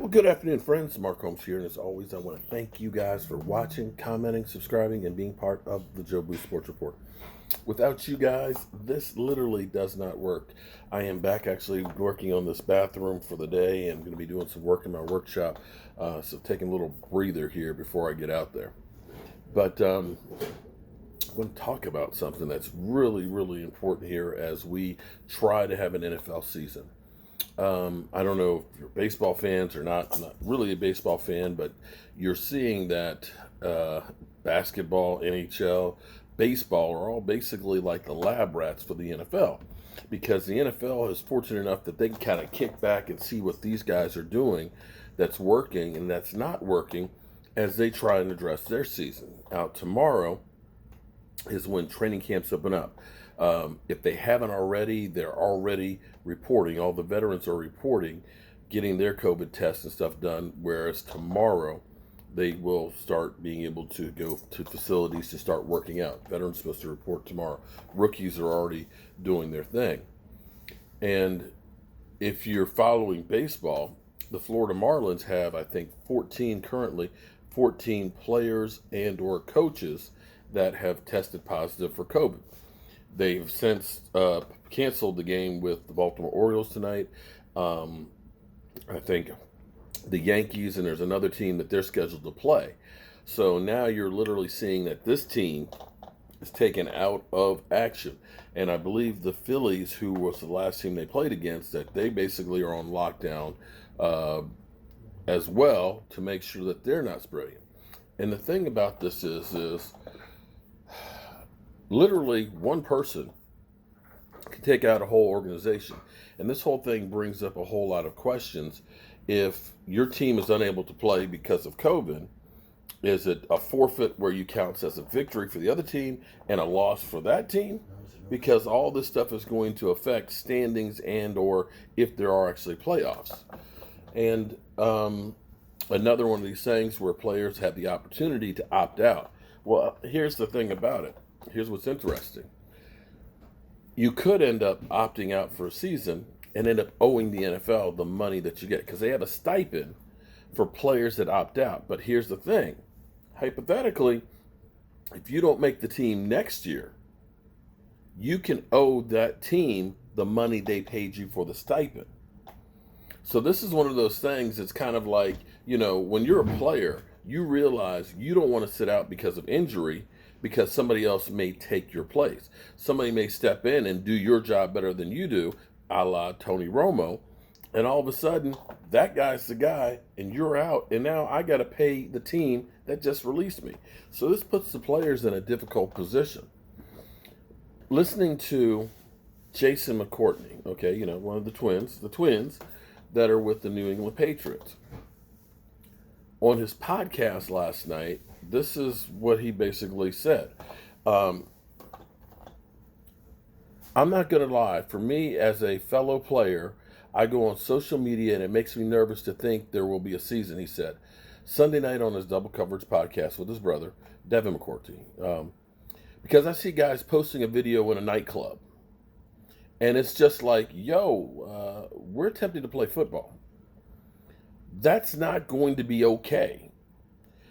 Well, good afternoon, friends. Mark Holmes here, and as always, I want to thank you guys for watching, commenting, subscribing, and being part of the Joe Booth Sports Report. Without you guys, this literally does not work. I am back actually working on this bathroom for the day. I'm going to be doing some work in my workshop, so taking a little breather here before I get out there. But I want to talk about something that's really, really important here as we try to have an NFL season. I don't know if you're baseball fans or not. I'm not really a baseball fan, but you're seeing that basketball, NHL, baseball are all basically like the lab rats for the NFL, because the NFL is fortunate enough that they can kind of kick back and see what these guys are doing that's working and that's not working as they try and address their season. Out tomorrow is when training camps open up. If they haven't already, they're already reporting. All the veterans are reporting, getting their COVID tests and stuff done, whereas tomorrow they will start being able to go to facilities to start working out. Veterans are supposed to report tomorrow. Rookies are already doing their thing. And if you're following baseball, the Florida Marlins have, I think, 14 players and or coaches that have tested positive for COVID. They've since canceled the game with the Baltimore Orioles tonight. I think the Yankees, and there's another team that they're scheduled to play. So now you're literally seeing that this team is taken out of action. And I believe the Phillies, who was the last team they played against, that they basically are on lockdown as well to make sure that they're not spreading. And the thing about this is literally one person can take out a whole organization. And this whole thing brings up a whole lot of questions. If your team is unable to play because of COVID, is it a forfeit where you count as a victory for the other team and a loss for that team? Because all this stuff is going to affect standings and or if there are actually playoffs. And another one of these things where players have the opportunity to opt out. Well, here's the thing about it. Here's what's interesting. You could end up opting out for a season and end up owing the NFL the money that you get, because they have a stipend for players that opt out. But here's the thing. Hypothetically, if you don't make the team next year, you can owe that team the money they paid you for the stipend. So this is one of those things that's kind of like, when you're a player, you realize you don't want to sit out because of injury, because somebody else may take your place. Somebody may step in and do your job better than you do, a la Tony Romo, and all of a sudden, that guy's the guy, and you're out, and now I got to pay the team that just released me. So this puts the players in a difficult position. Listening to Jason McCourtney, one of the twins that are with the New England Patriots, on his podcast last night, this is what he basically said. I'm not going to lie. For me, as a fellow player, I go on social media and it makes me nervous to think there will be a season, he said. Sunday night on his Double Coverage podcast with his brother, Devin McCourty. Because I see guys posting a video in a nightclub. And it's just like, we're attempting to play football. That's not going to be okay.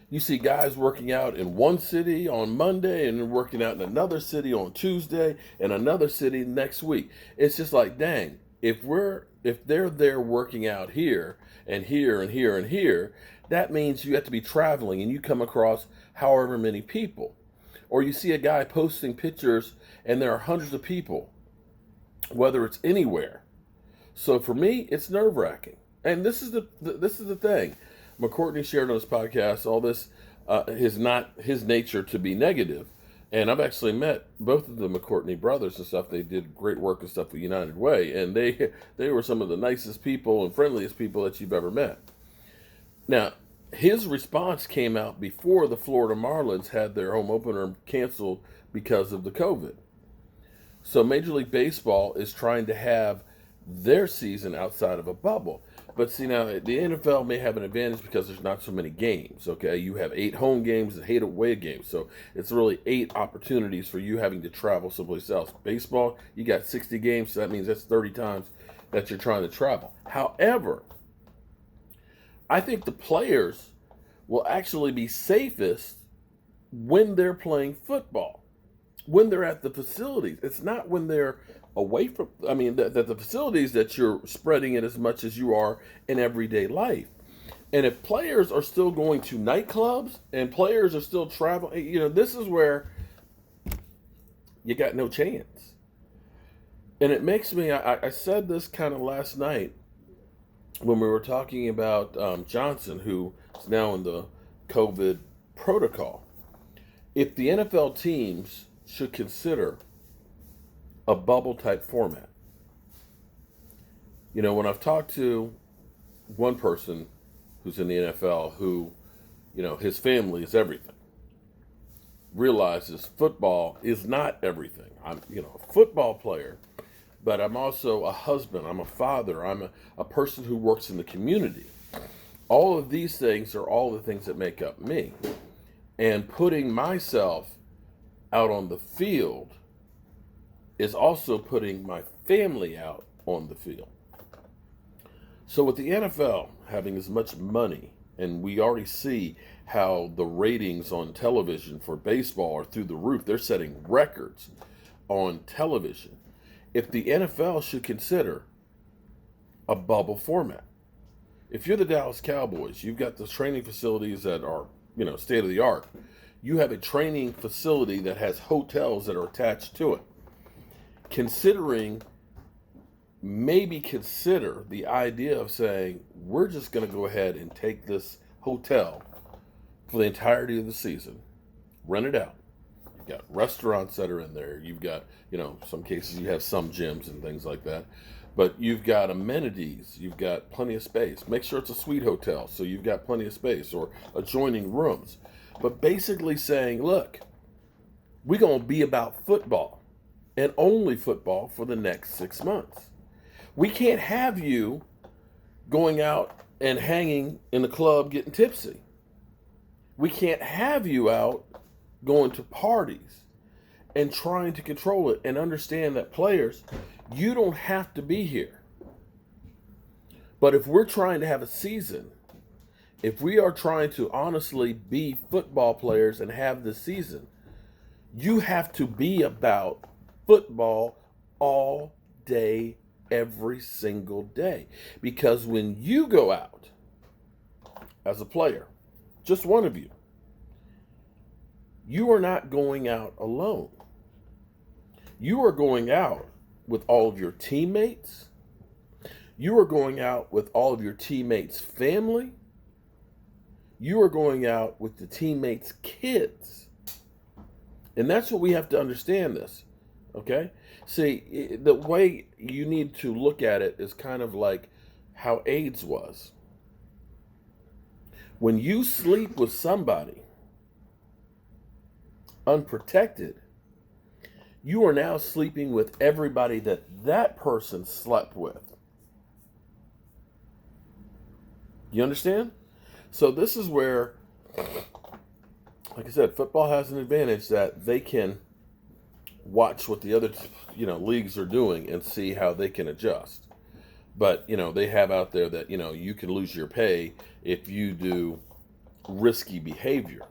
You see guys working out in one city on Monday and then working out in another city on Tuesday and another city next week. It's just like, dang, if they're there working out here and here and here and here, that means you have to be traveling and you come across however many people. Or you see a guy posting pictures and there are hundreds of people, whether it's anywhere. So for me, it's nerve-wracking. And this is the thing. McCourtney shared on his podcast all this is not his nature to be negative. And I've actually met both of the McCourtney brothers and stuff. They did great work and stuff with United Way. And they were some of the nicest people and friendliest people that you've ever met. Now, his response came out before the Florida Marlins had their home opener canceled because of the COVID. So Major League Baseball is trying to have their season outside of a bubble. But see, now the NFL may have an advantage because there's not so many games, okay? You have 8 home games and 8 away games. So it's really 8 opportunities for you having to travel someplace else. Baseball, you got 60 games, so that means that's 30 times that you're trying to travel. However, I think the players will actually be safest when they're playing football, when they're at the facilities. It's not when they're away from, that the facilities that you're spreading it as much as you are in everyday life. And if players are still going to nightclubs and players are still traveling, this is where you got no chance. And it makes me, I said this kind of last night when we were talking about Johnson, who is now in the COVID protocol. If the NFL teams should consider a bubble type format. When I've talked to one person who's in the NFL who, his family is everything, realizes football is not everything. I'm, a football player, but I'm also a husband, I'm a father, I'm a person who works in the community. All of these things are all the things that make up me. And putting myself out on the field is also putting my family out on the field. So with the NFL having as much money, and we already see how the ratings on television for baseball are through the roof. They're setting records on television. If the NFL should consider a bubble format. If you're the Dallas Cowboys, you've got the training facilities that are, state of the art. You have a training facility that has hotels that are attached to it. Maybe consider the idea of saying, we're just going to go ahead and take this hotel for the entirety of the season, rent it out. You've got restaurants that are in there. You've got, some cases you have some gyms and things like that. But you've got amenities. You've got plenty of space. Make sure it's a suite hotel so you've got plenty of space, or adjoining rooms. But basically saying, look, we're going to be about football and only football for the next 6 months. We can't have you going out and hanging in the club getting tipsy. We can't have you out going to parties and trying to control it, and understand that players, you don't have to be here. But if we're trying to have a season, if we are trying to honestly be football players and have this season, you have to be about football all day, every single day. Because when you go out as a player, just one of you, you are not going out alone. You are going out with all of your teammates. You are going out with all of your teammates' family. You are going out with the teammates' kids. And that's what we have to understand this. Okay? See, the way you need to look at it is kind of like how AIDS was. When you sleep with somebody unprotected, you are now sleeping with everybody that person slept with. You understand? So this is where, like I said, football has an advantage that they can watch what the other, leagues are doing and see how they can adjust. But, they have out there that, you can lose your pay if you do risky behavior.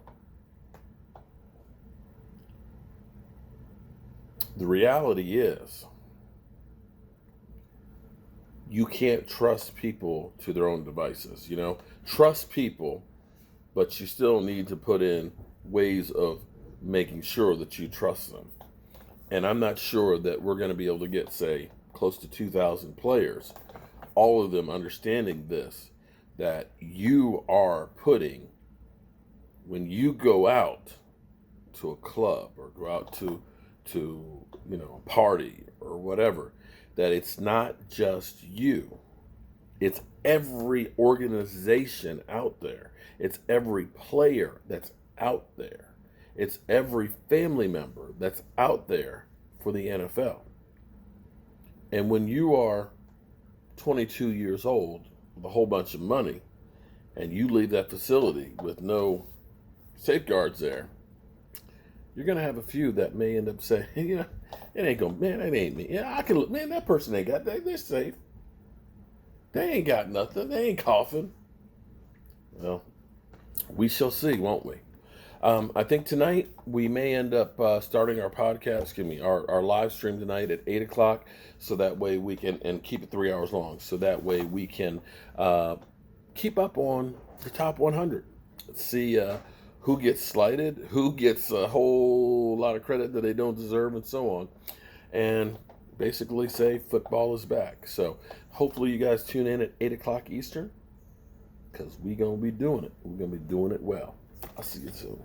The reality is, you can't trust people to their own devices. Trust people, but you still need to put in ways of making sure that you trust them. And I'm not sure that we're going to be able to get, say, close to 2,000 players, all of them understanding this, that you are putting, when you go out to a club or go out to a party or whatever, that it's not just you. It's every organization out there. It's every player that's out there. It's every family member that's out there for the NFL. And when you are 22 years old with a whole bunch of money and you leave that facility with no safeguards there, you're going to have a few that may end up saying, it ain't going to, man, that ain't me. Yeah, I can look, man, that person ain't got, they're safe. They ain't got nothing. They ain't coughing. Well, we shall see, won't we? I think tonight we may end up starting our podcast, our live stream tonight at 8 o'clock, so that way we can, and keep it 3 hours long, so that way we can keep up on the top 100. See who gets slighted, who gets a whole lot of credit that they don't deserve, and so on. And basically say football is back. So hopefully you guys tune in at 8 o'clock Eastern, because we're going to be doing it. We're going to be doing it well. I'll see you soon.